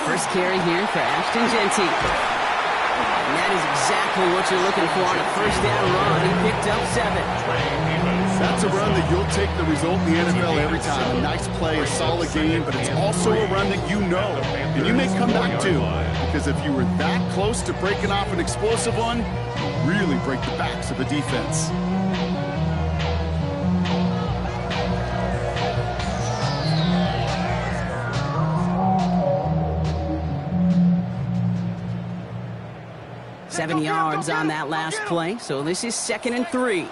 First carry here for Ashton Genty. And that is exactly what you're looking for on a first down run. He picked up 7. That's a run that you'll take the result in the NFL every time. A nice play, a solid game, but it's also a run that you know, and you may come back to. Because if you were that close to breaking off an explosive one, you really break the backs of a defense. Seven yards on that last play, so this is 2nd and 3.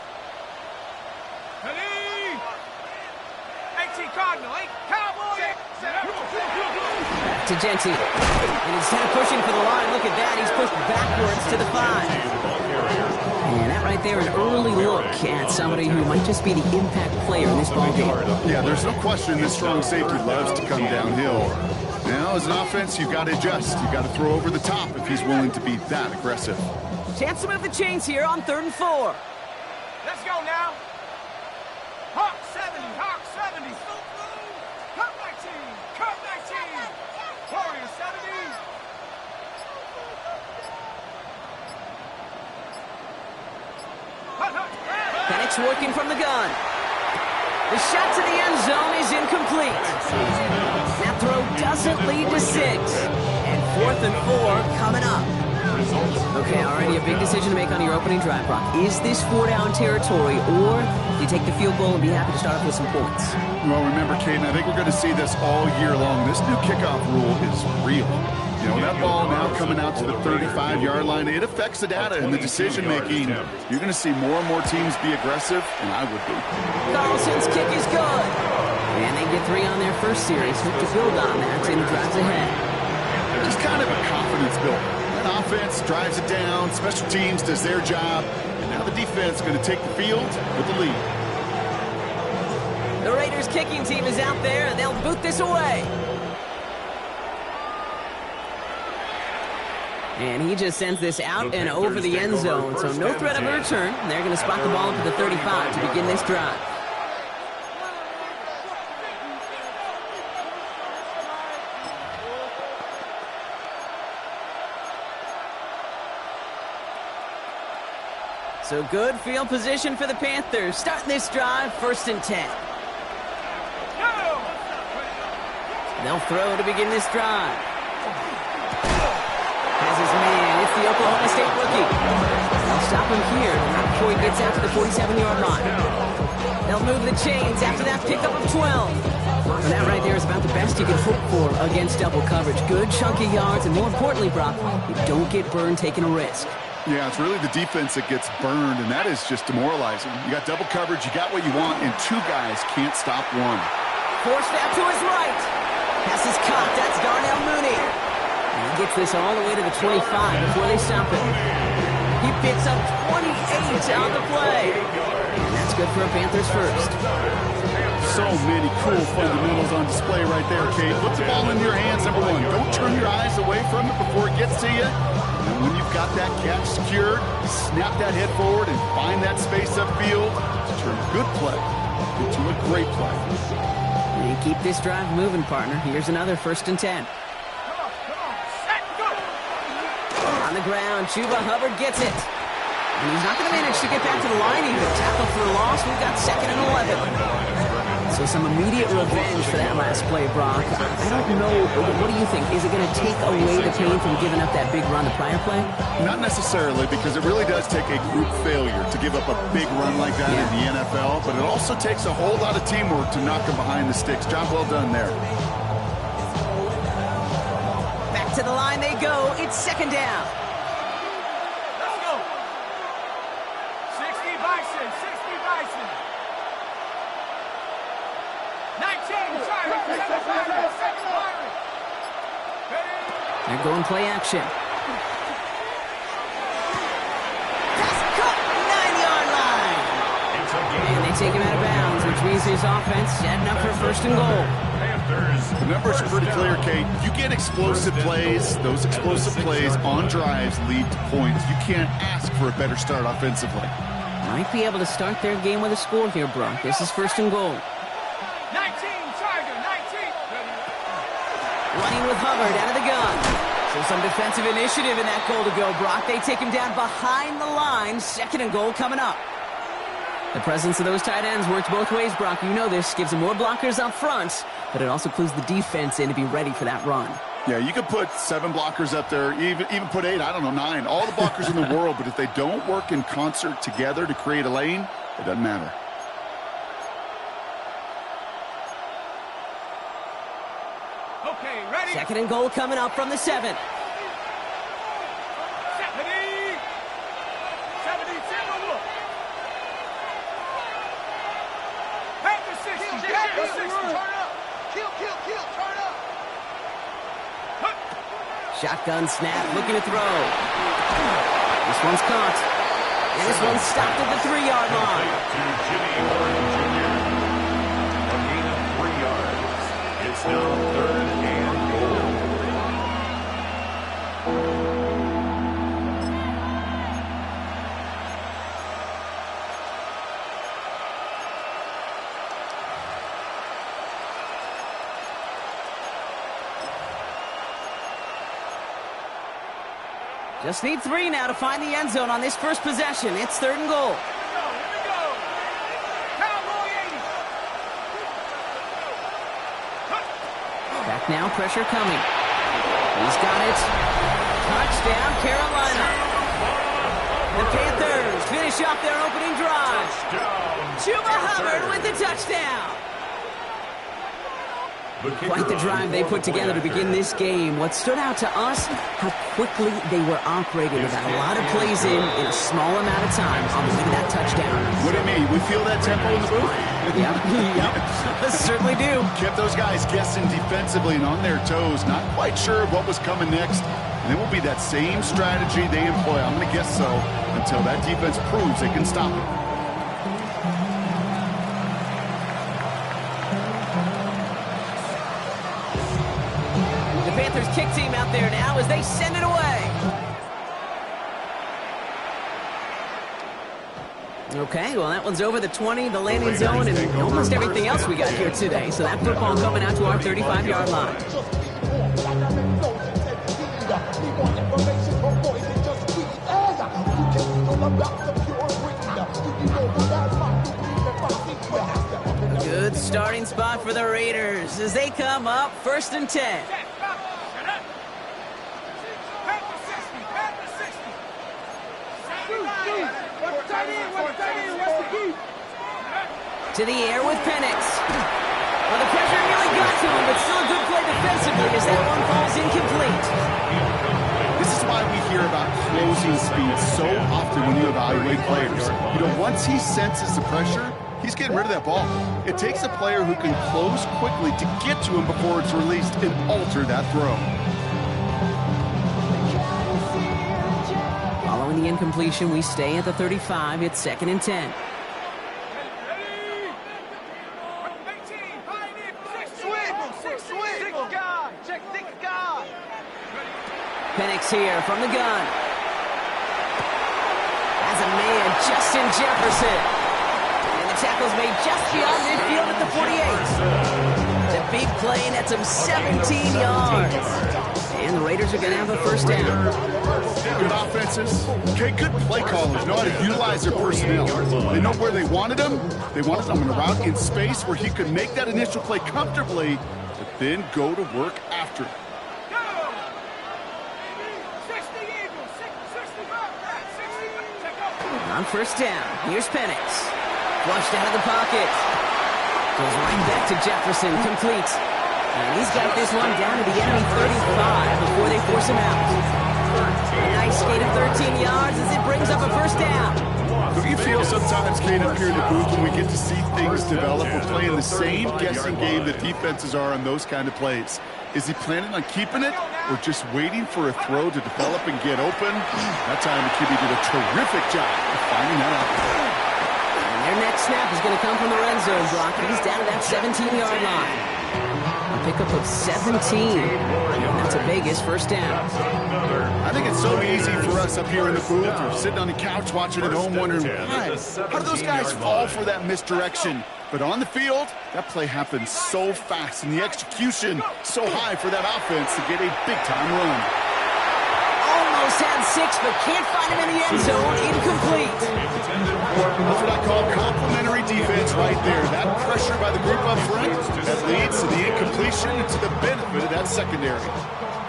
Back to Genty. And instead of pushing for the line, look at that, he's pushed backwards to the 5. And that right there, an early look at somebody who might just be the impact player in this ballgame. Yeah, there's no question this strong safety loves to come downhill. Now, as an offense, you've got to adjust. You've got to throw over the top if he's willing to be that aggressive. Chance to move the chains here on 3rd and 4. Let's go now. Hawk 70, Hawk 70. Hawk 19, Hawk 19. Warrior 70. Penix working from the gun. The shot to the end zone is incomplete. That throw doesn't lead to 6. And 4th and 4 coming up. Okay, already a big decision to make on your opening drive, Brock. Is this 4-down territory, or do you take the field goal and be happy to start off with some points? Well, remember, Caden, I think we're going to see this all year long. This new kickoff rule is real. You know, that ball now coming out to the 35-yard line, it affects the data and the decision-making. You're going to see more and more teams be aggressive, and I would be. Carlson's kick is good. And they get 3 on their first series. Hope to build on that in the drives ahead. Just kind of a confidence builder. That offense drives it down, special teams does their job, and now the defense is going to take the field with the lead. The Raiders kicking team is out there, and they'll boot this away. And he just sends this out and over the end zone, so no threat of a return. They're going to spot the ball up to the 35 to begin this drive. So good field position for the Panthers. Starting this drive, 1st and 10. They'll throw to begin this drive. Has his man. It's the Oklahoma State rookie. They'll stop him here before he gets out to the 47-yard line. They'll move the chains after that pickup of 12. And that right there is about the best you can hope for against double coverage. Good chunky yards, and more importantly, Brock, you don't get burned taking a risk. Yeah, it's really the defense that gets burned, and that is just demoralizing. You got double coverage, you got what you want, and 2 guys can't stop one. Forced out to his right. Pass is caught. That's Darnell Mooney. And he gets this all the way to the 25 before they stop him. He picks up 28 on the play. And that's good for a Panthers first. So many cool fundamentals on display right there, Kate. Put the ball in your hands, number 1. Don't turn your eyes away from it before it gets to you. And when you've got that catch secured, snap that head forward and find that space upfield to turn a good play into a great play. And keep this drive moving, partner. Here's another 1st and 10. On the ground, Chuba Hubbard gets it. And he's not going to manage to get back to the line either. Tackle for a loss. We've got 2nd and 11. So some immediate revenge for that last play, Brock. I don't know. What do you think? Is it going to take away the pain from giving up that big run the prior play? Not necessarily, because it really does take a group failure to give up a big run like that in the NFL. But it also takes a whole lot of teamwork to knock them behind the sticks. Job well done there. Back to the line they go. It's 2nd down. Let's go. 60 Bison, 60 Bison. 19, They're going play action. Pass cut, 9-yard line. And they take him out of bounds, which means his offense setting up for 1st and goal. The numbers are pretty clear, Kate. You get explosive plays. Those explosive plays on drives lead to points. You can't ask for a better start offensively. Might be able to start their game with a score here, Brock. This is 1st and goal. 19, Tiger, 19. Running with Hubbard out of the gun. So some defensive initiative in that goal to go, Brock. They take him down behind the line. 2nd and goal coming up. The presence of those tight ends works both ways, Brock. You know this. Gives them more blockers up front, but it also clues the defense in to be ready for that run. Yeah, you could put 7 blockers up there, even put 8, I don't know, 9. All the blockers in the world, but if they don't work in concert together to create a lane, it doesn't matter. Okay, ready? 2nd and goal coming up from the 7. 70, single look. Back to 60, back to 60. Turn up. Kill, turn up. Shotgun snap, looking to throw. This one's caught. And this one's stopped at the 3-yard line. A gain of 3 yards. It's now 3rd and goal. Just need 3 now to find the end zone on this first possession. It's 3rd and goal. Here we go. Cowboy 80. Back now, pressure coming. He's got it. Touchdown, Carolina. The Panthers finish off their opening drive. Chuba Hubbard with the touchdown. Quite the drive they put together to begin this game. What stood out to us, how quickly they were operating. They got a lot of plays in a small amount of time on the way to that touchdown. What do you mean? We feel that tempo in the booth? Yep. Certainly do. Kept those guys guessing defensively and on their toes, not quite sure of what was coming next. And it will be that same strategy they employ, I'm going to guess so, until that defense proves they can stop it. Panthers kick team out there now as they send it away. Okay, well, that one's over the 20, the landing zone, and almost everything else we got here today. So that football coming out to our 35-yard line. A good starting spot for the Raiders as they come up 1st and 10. To the air with Penix. Well, the pressure nearly got to him, but still a good play defensively as that one falls incomplete. This is why we hear about closing speed so often when you evaluate players. You know, once he senses the pressure, he's getting rid of that ball. It takes a player who can close quickly to get to him before it's released and alter that throw. Following the incompletion, we stay at the 35. It's 2nd and 10. Penix here from the gun. As a man, Justin Jefferson. And the tackle's made just beyond midfield at the 48. The big play, and that's him 17 yards. And the Raiders are going to have a 1st down. Good offenses. Okay, good play callers know how to utilize their personnel. They know where they wanted him. They wanted him in a route in space where he could make that initial play comfortably, but then go to work after it. On 1st down, here's Penix. Flushed out of the pocket. Goes right back to Jefferson, complete. And he's got this one down to the enemy 35 before they force him out. A nice skate of 13 yards as it brings up a 1st down. Do you feel sometimes, Kate, up here in the booth when we get to see things develop? We're playing the same guessing game that defenses are on those kind of plays. Is he planning on keeping it or just waiting for a throw to develop and get open? That time the QB did a terrific job of finding that out. And their next snap is going to come from the red zone block. He's down to that 17-yard line. A pickup of 17. And that's a Vegas 1st down. I think it's so easy for us up here in the booth or sitting on the couch watching at home wondering, how do those guys fall for that misdirection? But on the field, that play happened so fast, and the execution so high for that offense to get a big-time run. Almost had 6, but can't find him in the end zone. Incomplete. That's what I call complimentary defense right there. That pressure by the group up front, that leads to the incompletion and to the benefit of that secondary.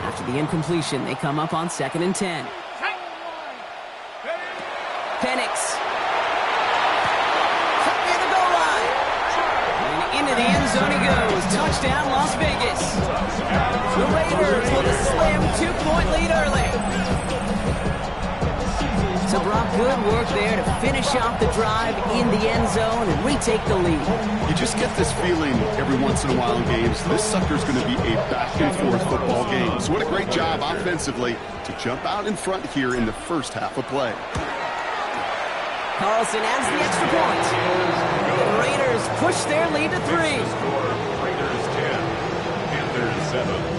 After the incompletion, they come up on 2nd and 10. Penix. Cut near the goal line. And into the end zone he goes. Touchdown, Las Vegas. The Raiders with a slim 2-point lead early. So, Brock, good work there to finish off the drive in the end zone and retake the lead. You just get this feeling every once in a while in games. This sucker's going to be a back-and-forth football game. So what a great job offensively to jump out in front here in the first half of play. Carlson adds the extra point. The Raiders push their lead to 3. Raiders 10, Panthers 7.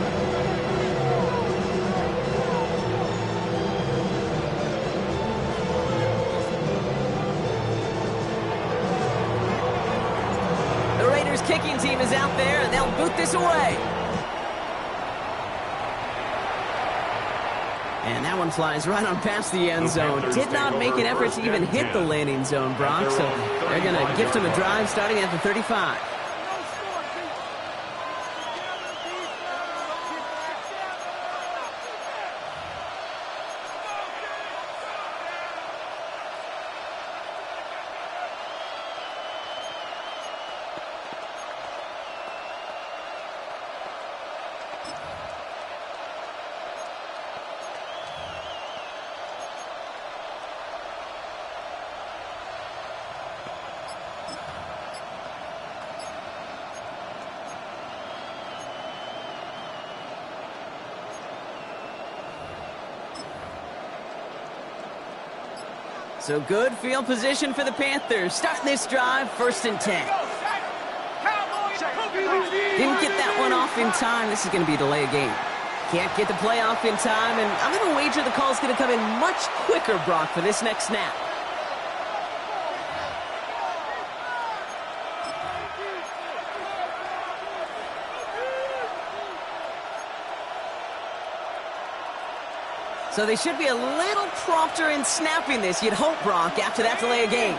Kicking team is out there, and they'll boot this away. And that one flies right on past the end zone. Did not make an effort to even hit the landing zone, Brock, so they're going to gift him a drive starting at the 35. So good field position for the Panthers. Starting this drive, 1st and 10. Didn't get that one off in time. This is going to be a delay of game. Can't get the play off in time, and I'm going to wager the call's going to come in much quicker, Brock, for this next snap. So they should be a little prompter in snapping this, you'd hope, Brock, after that delay of game.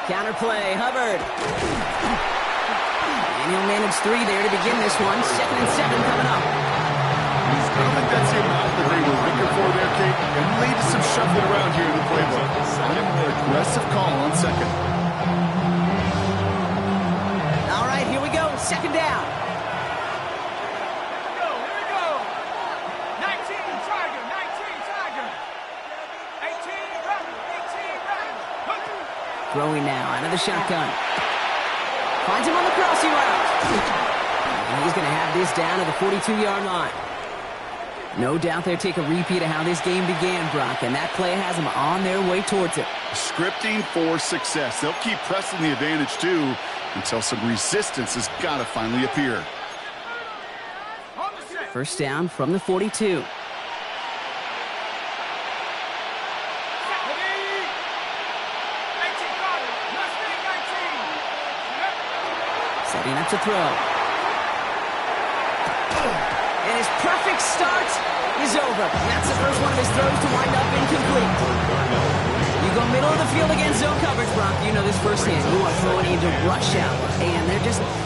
Counter play, Hubbard. And he'll manage 3 there to begin this one. 2nd and 7 coming up. I don't think that's the amount that they were looking for there, Kate. And lead to some shuffling around here in the playbook. Aggressive call on 2nd. All right, here we go. 2nd down. Throwing now out of the shotgun. Finds him on the crossing route. And he's going to have this down at the 42-yard line. No doubt they'll take a repeat of how this game began, Brock, and that play has them on their way towards it. Scripting for success. They'll keep pressing the advantage, too, until some resistance has got to finally appear. 1st down from the 42. Setting up to throw. And his perfect start is over. That's the first one of his throws to wind up incomplete. You go middle of the field against zone coverage, Brock. You know this firsthand. You are throwing into rush out. And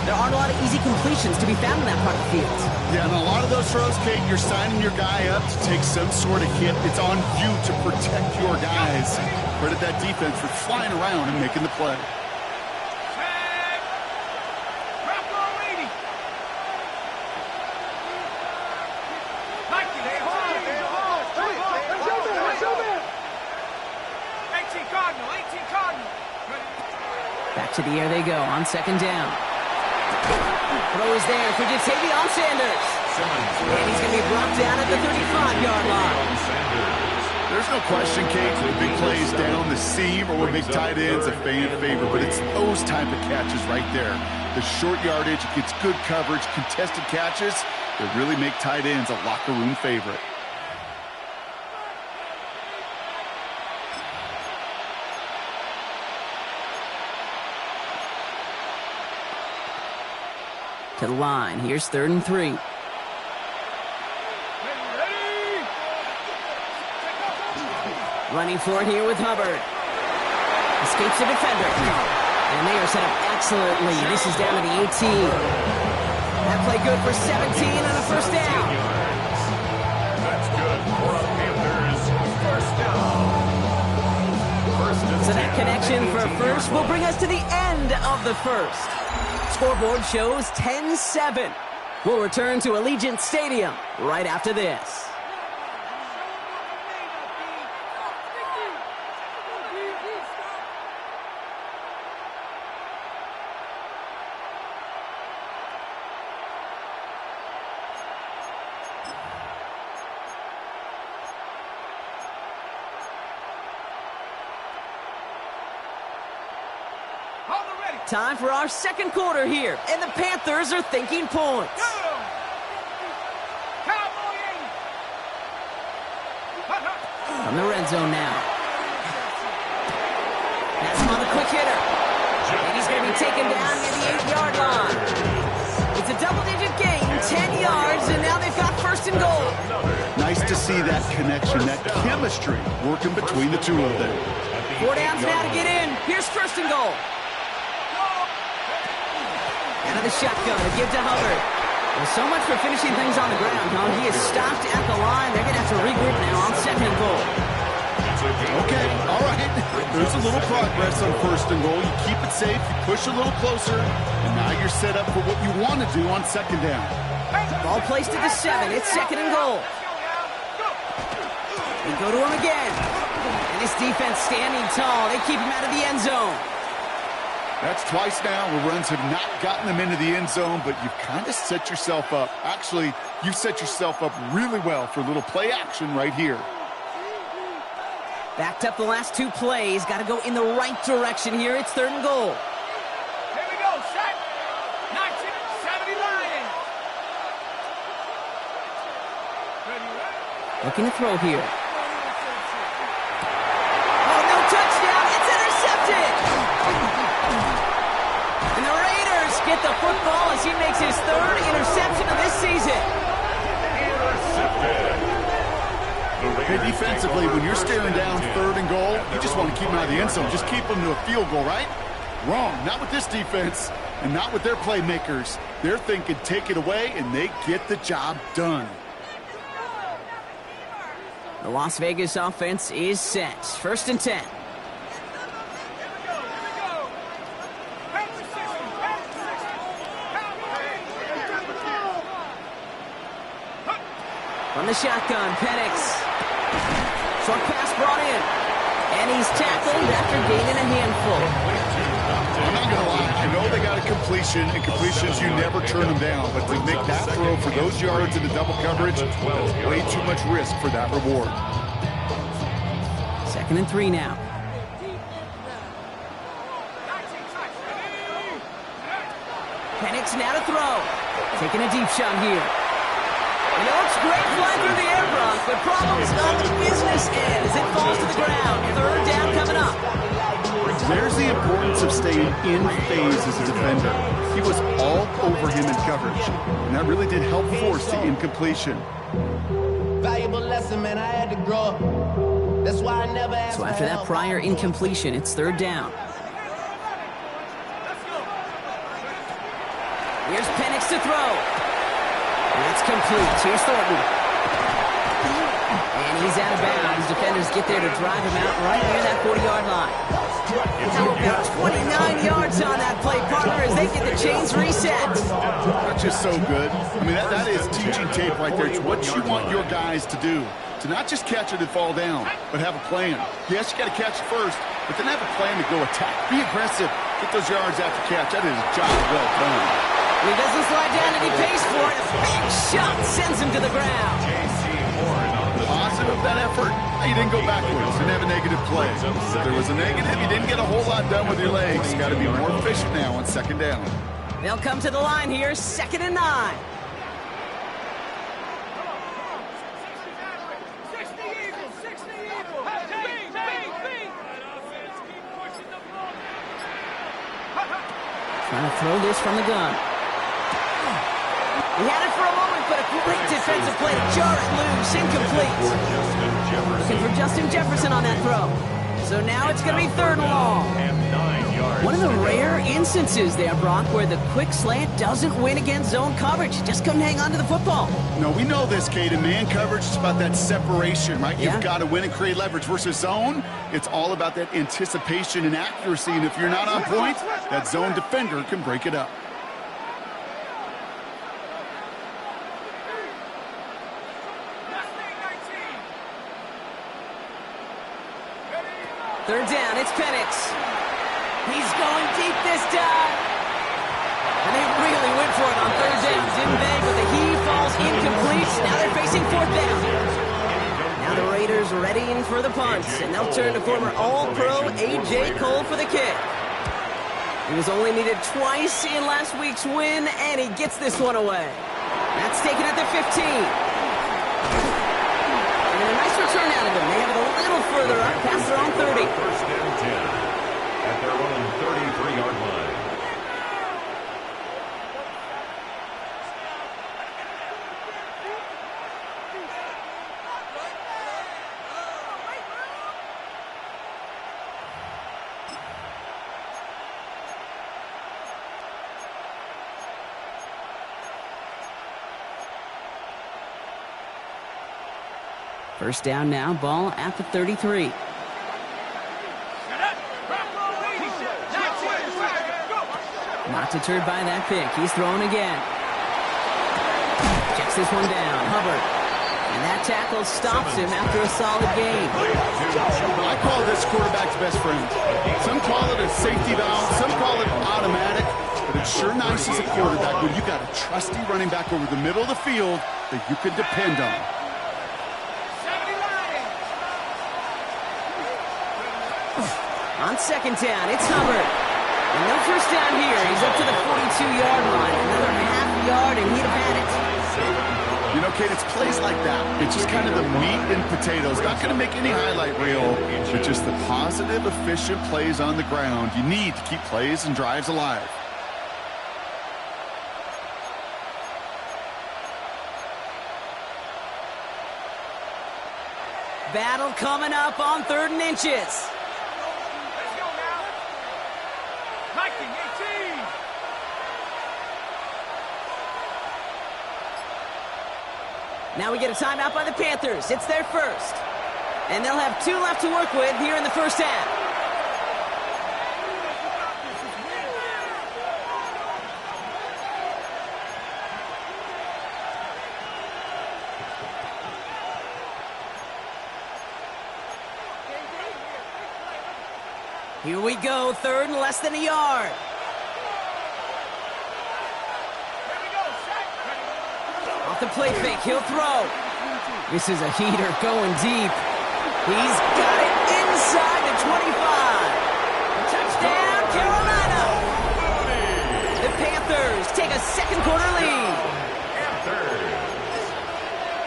there aren't a lot of easy completions to be found in that part of the field. Yeah, and a lot of those throws, Kate, you're signing your guy up to take some sort of hit. It's on you to protect your guys. Credit that defense for flying around and making the play. Back to the air they go on 2nd down. Throw is there for Jatavion Sanders. And he's going to be brought down at the 35-yard line. There's no question, Kate, the big plays down the seam or with big tight ends a fan favorite, but it's those type of catches right there. The short yardage, it gets good coverage, contested catches that really make tight ends a locker room favorite. To the line. Here's 3rd and 3. Running for it here with Hubbard. Escapes the defender. And they are set up excellently. This is down to the 18. That play good for 17 on a first down. That's good for a Panthers first down. So that connection for first will bring us to the end of the first. Scoreboard shows 10-7. We'll return to Allegiant Stadium right after this. Time for our second quarter here, and the Panthers are thinking points. From the red zone now. That's him on the quick hitter. And he's going to be taken down near the 8-yard line. It's a double-digit gain, 10 yards, and now they've got 1st and goal. Nice to see that connection, that chemistry working between the two of them. 4 downs now to get in. Here's 1st and goal. Out of the shotgun to give to Hubbard. Well, so much for finishing things on the ground, huh? He is stopped at the line. They're going to have to regroup now on 2nd and goal. Okay, all right. There's a little progress on 1st and goal. You keep it safe, you push a little closer, and now you're set up for what you want to do on 2nd down. Ball placed at the 7. It's 2nd and goal. They go to him again. And this defense standing tall. They keep him out of the end zone. That's twice now where runs have not gotten them into the end zone, but you've kind of set yourself up. Actually, you've set yourself up really well for a little play action right here. Backed up the last 2 plays. Got to go in the right direction here. It's 3rd and goal. Here we go, set. 1970 Lions. Looking to throw here. Oh, no touchdown. It's intercepted. And the Raiders get the football as he makes his 3rd interception of this season. Intercepted. Hey, defensively, when you're staring down 3rd and goal, you just want to keep them out of the end zone. Just keep them to a field goal, right? Wrong. Not with this defense and not with their playmakers. They're thinking take it away, and they get the job done. The Las Vegas offense is set. 1st and 10. From the shotgun, Penix. Short pass brought in. And he's tackled after gaining a handful. I'm not going to lie. I know they got a completion, and completions, you never turn them down. But to make that throw for those yards in the double coverage, that's way too much risk for that reward. 2nd and 3 now. Penix now to throw. Taking a deep shot here. And it looks great flying through the air, Bronx, but problems on the business end as it falls to the ground. 3rd down coming up. There's the importance of staying in phase as a defender. He was all over him in coverage, and that really did help force the incompletion. Valuable lesson, man. I had to grow up. That's why I never asked. So after that prior incompletion, it's 3rd down. Here's Penix to throw. That's complete. Here's Thornton. And he's out of bounds. Defenders get there to drive him out right near that 40-yard line. How about 29 yards on that play, partner, as they get the chains reset. That's just so good. I mean, that is teaching tape right there. It's what you want your guys to do. To not just catch it and fall down, but have a plan. Yes, you got to catch it first, but then have a plan to go attack. Be aggressive. Get those yards after catch. That is a job well done. He doesn't slide down and he pays for it. A big shot sends him to the ground. Positive that effort. You didn't go backwards. Didn't have a negative play. If there was a negative, you didn't get a whole lot done with your legs. You got to be more efficient now on 2nd down. They'll come to the line here, 2nd and 9. Trying to throw this from the gun. He had it for a moment, but a great defensive play to jar it loose. Incomplete. Looking for Justin Jefferson on that throw. So now it's going to be 3rd and long. One of the rare instances there, Brock, where the quick slant doesn't win against zone coverage. Just couldn't hang on to the football. No, we know this, Kate. In man coverage, it's about that separation, right? Yeah. You've got to win and create leverage versus zone. It's all about that anticipation and accuracy. And if you're not on point, that zone defender can break it up. Third down, it's Penix. He's going deep this time. And they really went for it on 3rd down, didn't they? But the heave falls incomplete. Now they're facing 4th down. Now the Raiders readying for the punt, and they'll turn to former All-Pro A.J. Cole for the kick. He was only needed twice in last week's win, and he gets this one away. That's taken at the 15. And a nice return out of him. They have it a little further up, past their own 30. 1st and 10 at their own 33-yard line. First down now, ball at the 33. Not deterred by that pick. He's throwing again. Checks this one down. Hubbard. And that tackle stops him after a solid gain. I call this quarterback's best friend. Some call it a safety valve. Some call it automatic. But it's sure nice as a quarterback when you got a trusty running back over the middle of the field that you can depend on. On 2nd down, it's Hubbard. And no first down here. He's up to the 42-yard line. Another half yard, and he'd have had it. You know, Kate, it's plays like that. It's just kind of the meat and potatoes. Not going to make any highlight reel, but just the positive, efficient plays on the ground. You need to keep plays and drives alive. Battle coming up on 3rd and inches. Now we get a timeout by the Panthers. It's their first. And they'll have 2 left to work with here in the first half. Here we go, 3rd and less than a yard. Off the play fake, he'll throw. This is a heater going deep. He's got it inside the 25. Touchdown, Carolina. The Panthers take a 2nd quarter lead.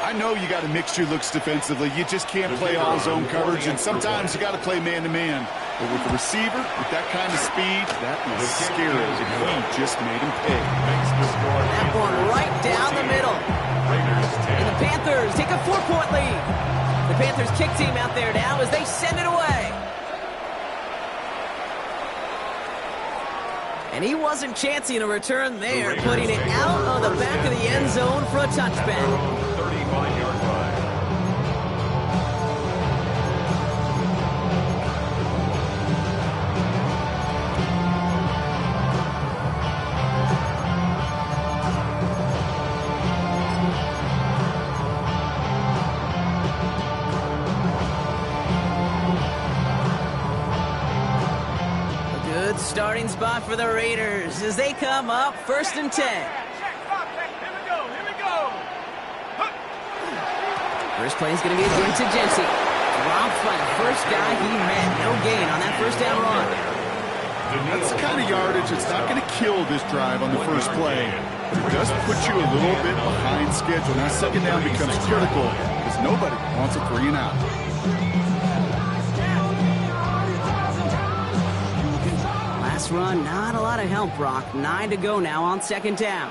I know you got to mix your looks defensively. You just can't play all zone coverage, and sometimes you got to play man-to-man. But with the receiver, with that kind of speed, that is scary, and he just made him pay. That one right down the middle. And the Panthers take a 4-point lead. The Panthers kick team out there now as they send it away. And he wasn't chancing a return there, putting it out of the back of the end zone for a touchback. 35-yard line. Starting spot for the Raiders as they come up 1st and 10. First play is going to be against Jency. Dropped by the first guy he met. No gain on that first down run. That's the kind of yardage that's not going to kill this drive on the first play. But it does put you a little bit behind schedule. Now 2nd down becomes critical because nobody wants a 3 and out. Run, not a lot of help, Brock. 9 to go now on 2nd down.